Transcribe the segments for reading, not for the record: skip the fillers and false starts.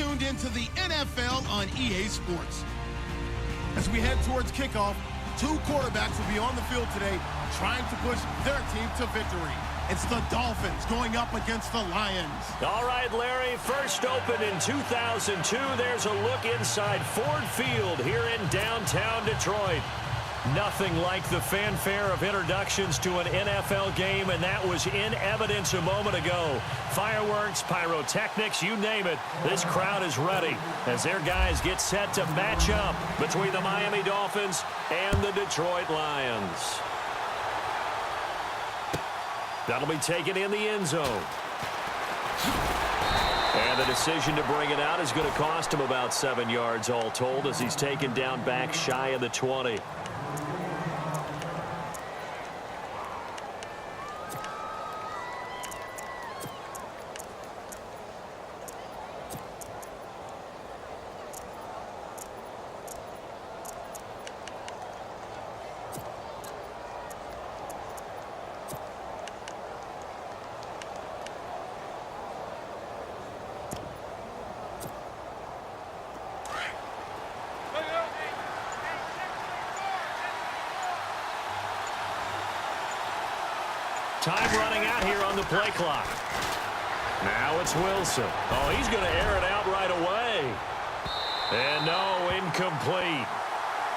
tuned into the NFL on EA Sports. As we head towards kickoff, two quarterbacks will be on the field today trying to push their team to victory. It's the Dolphins going up against the Lions. All right, Larry, first opened in 2002. There's a look inside Ford Field here in downtown Detroit. Nothing like the fanfare of introductions to an NFL game, and that was in evidence a moment ago. Fireworks, pyrotechnics, you name it. This crowd is ready as their guys get set to match up between the Miami Dolphins and the Detroit Lions. That'll be taken in the end zone. And the decision to bring it out is going to cost him about 7 yards all told as he's taken down back shy of the 20. Time running out here on the play clock. Now it's Wilson. Oh, he's going to air it out right away. And no, incomplete.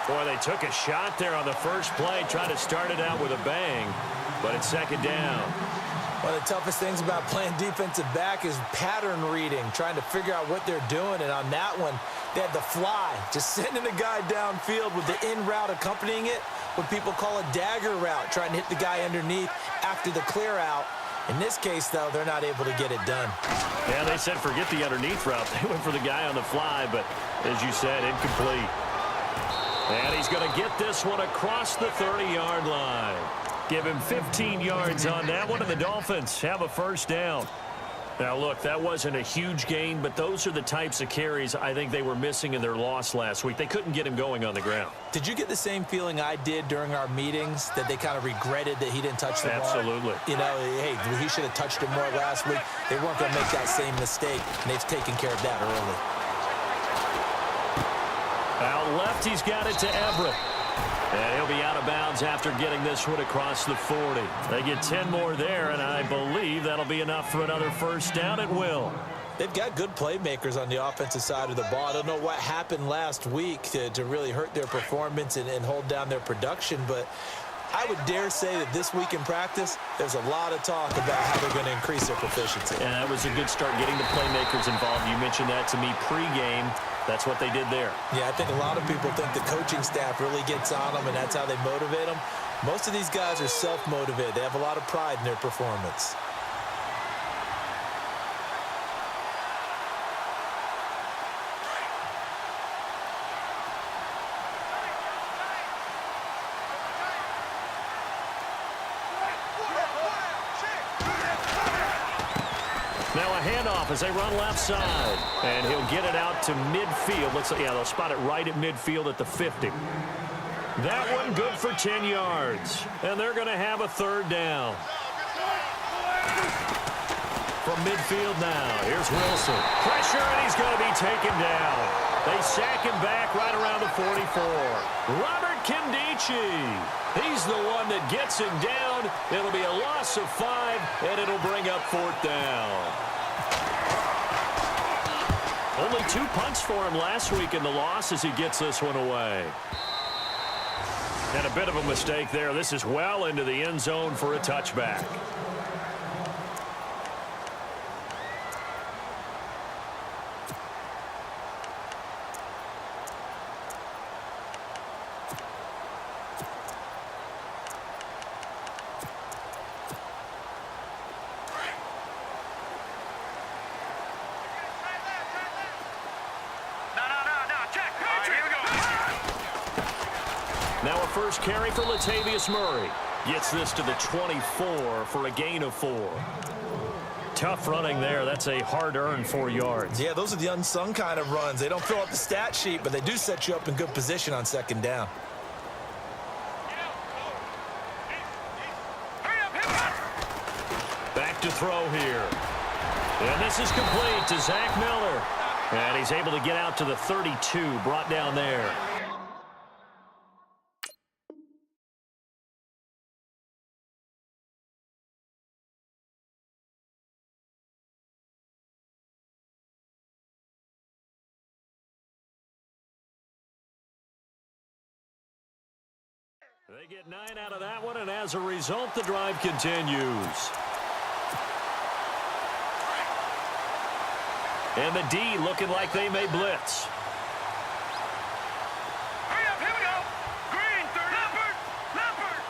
Boy, they took a shot there on the first play, trying to start it out with a bang, but it's second down. One of the toughest things about playing defensive back is pattern reading, trying to figure out what they're doing. And on that one, they had the fly, just sending a guy downfield with the in route accompanying it, what people call a dagger route, trying to hit the guy underneath after the clear out. In this case, though, they're not able to get it done. Yeah, they said forget the underneath route. They went for the guy on the fly, but as you said, incomplete. And he's going to get this one across the 30-yard line. Give him 15 yards on that one, and the Dolphins have a first down. Now, look, that wasn't a huge gain, but those are the types of carries I think they were missing in their loss last week. They couldn't get him going on the ground. Did you get the same feeling I did during our meetings, that they kind of regretted that he didn't touch the ball? Absolutely. You know, hey, he should have touched it more last week. They weren't going to make that same mistake, and they've taken care of that early. Out left, he's got it to Everett. And he'll be out of bounds after getting this one across the 40. They get 10 more there, and I believe that'll be enough for another first down at will. They've got good playmakers on the offensive side of the ball. I don't know what happened last week to really hurt their performance and hold down their production, but I would dare say that this week in practice, there's a lot of talk about how they're going to increase their proficiency. And that was a good start, getting the playmakers involved. You mentioned that to me pregame. That's what they did there. Yeah, I think a lot of people think the coaching staff really gets on them, and that's how they motivate them. Most of these guys are self-motivated. They have a lot of pride in their performance. Now a handoff as they run left side. And he'll get it out to midfield. They'll spot it right at midfield at the 50. That one good for 10 yards. And they're going to have a third down. From midfield now, here's Wilson. Pressure, and he's going to be taken down. They sack him back right around the 44. Robert Kindici. He's the one that gets him down. It'll be a loss of 5, and it'll bring up fourth down. Only 2 punts for him last week in the loss as he gets this one away. And a bit of a mistake there. This is well into the end zone for a touchback. Now a first carry for Latavius Murray. Gets this to the 24 for a gain of 4. Tough running there. That's a hard-earned 4 yards. Yeah, those are the unsung kind of runs. They don't fill up the stat sheet, but they do set you up in good position on second down. Back to throw here. And this is complete to Zach Miller. And he's able to get out to the 32, brought down there. They get 9 out of that one, and as a result, the drive continues. And the D looking like they may blitz. Hurry up, here we go. Green, 30. Leopard.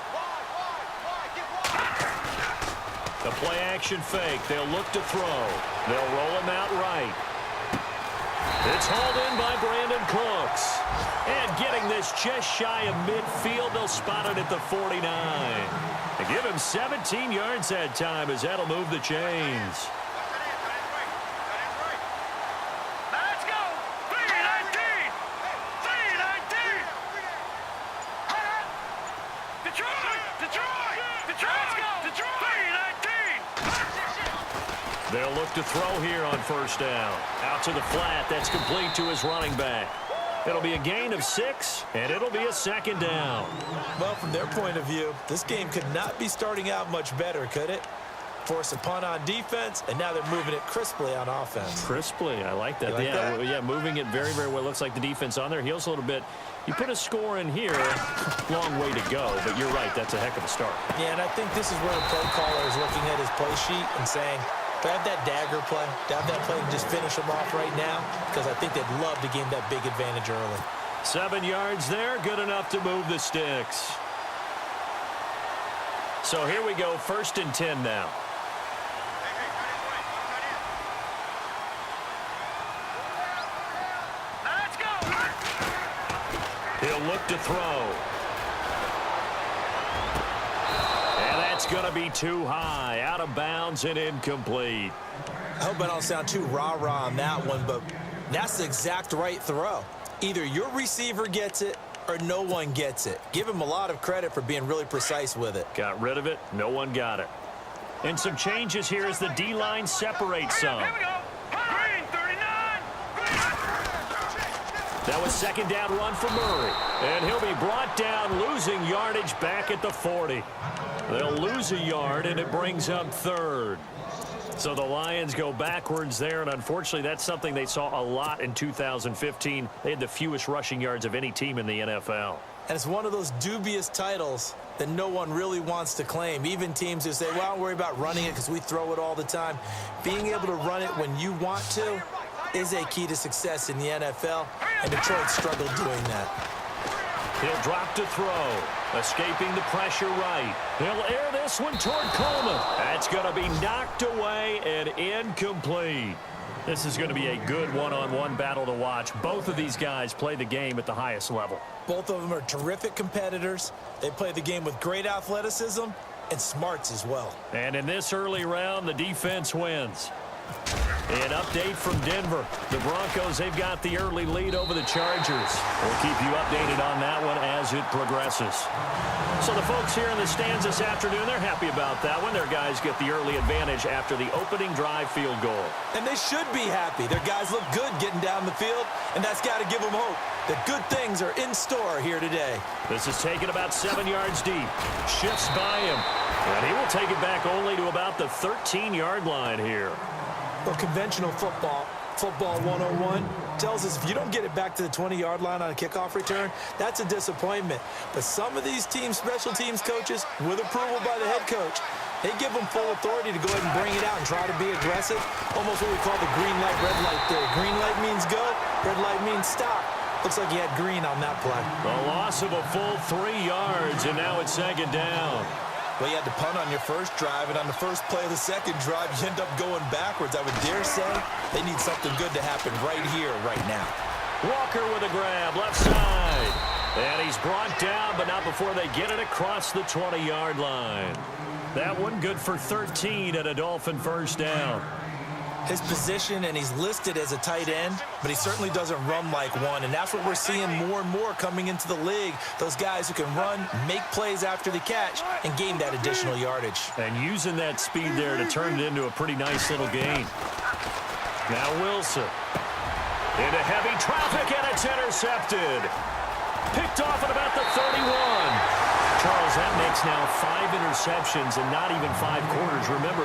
The play action fake. They'll look to throw. They'll roll him out right. It's hauled in by Brandon Cooks. And getting this just shy of midfield, they'll spot it at the 49. They give him 17 yards that time as that'll move the chains. Let's go. 319. 319. Detroit. Let's go. Detroit. 319. They'll look to throw here on first down. Out to the flat. That's complete to his running back. It'll be a gain of 6, and it'll be a second down. Well, from their point of view, this game could not be starting out much better, could it? Force a punt on defense, and now they're moving it crisply on offense. Crisply, I like that. Like that? Yeah, moving it very, very well. Looks like the defense on their heels a little bit. You put a score in here, long way to go, but you're right, that's a heck of a start. Yeah, and I think this is where the play caller is looking at his play sheet and saying, do I have that dagger play? Do I have that play and just finish them off right now? Because I think they'd love to gain that big advantage early. 7 yards there, good enough to move the sticks. So here we go, 1st and 10 now. Let's go. He'll look to throw. And that's going to be too high, out of bounds and incomplete. I hope I don't sound too rah-rah on that one, but that's the exact right throw. Either your receiver gets it or no one gets it. Give him a lot of credit for being really precise with it. Got rid of it. No one got it. And some changes here as the D-line separates some. Here we go. Green, 39. That was second down run for Murray. And he'll be brought down, losing yardage back at the 40. They'll lose a yard, and it brings up 3rd. So the Lions go backwards there, and unfortunately that's something they saw a lot in 2015. They had the fewest rushing yards of any team in the NFL. And it's one of those dubious titles that no one really wants to claim. Even teams who say, well, don't worry about running it because we throw it all the time. Being able to run it when you want to is a key to success in the NFL, and Detroit struggled doing that. He'll drop to throw. Escaping the pressure right. He'll air this one toward Coleman. That's going to be knocked away and incomplete. This is going to be a good one-on-one battle to watch. Both of these guys play the game at the highest level. Both of them are terrific competitors. They play the game with great athleticism and smarts as well. And in this early round, the defense wins. An update from Denver. The Broncos, they've got the early lead over the Chargers. We'll keep you updated on that one as it progresses. So the folks here in the stands this afternoon, they're happy about that one. Their guys get the early advantage after the opening drive field goal. And they should be happy. Their guys look good getting down the field, and that's got to give them hope that good things are in store here today. This is taken about 7 yards deep. Shifts by him. And he will take it back only to about the 13-yard line here. Well, conventional football 101, tells us if you don't get it back to the 20-yard line on a kickoff return, that's a disappointment. But some of these teams, special teams coaches, with approval by the head coach, they give them full authority to go ahead and bring it out and try to be aggressive. Almost what we call the green light, red light theory. Green light means go, red light means stop. Looks like he had green on that play. A loss of a full 3 yards, and now it's second down. Well, you had to punt on your first drive, and on the first play of the second drive, you end up going backwards. I would dare say they need something good to happen right here, right now. Walker with a grab, left side. And he's brought down, but not before they get it across the 20-yard line. That one good for 13 at a Dolphin first down. His position, and he's listed as a tight end, but he certainly doesn't run like one, and that's what we're seeing more and more coming into the league. Those guys who can run, make plays after the catch, and gain that additional yardage. And using that speed there to turn it into a pretty nice little gain. Now Wilson. Into heavy traffic, and it's intercepted. Picked off at about the 31. Charles, that makes now 5 interceptions in not even 5 quarters. Remember,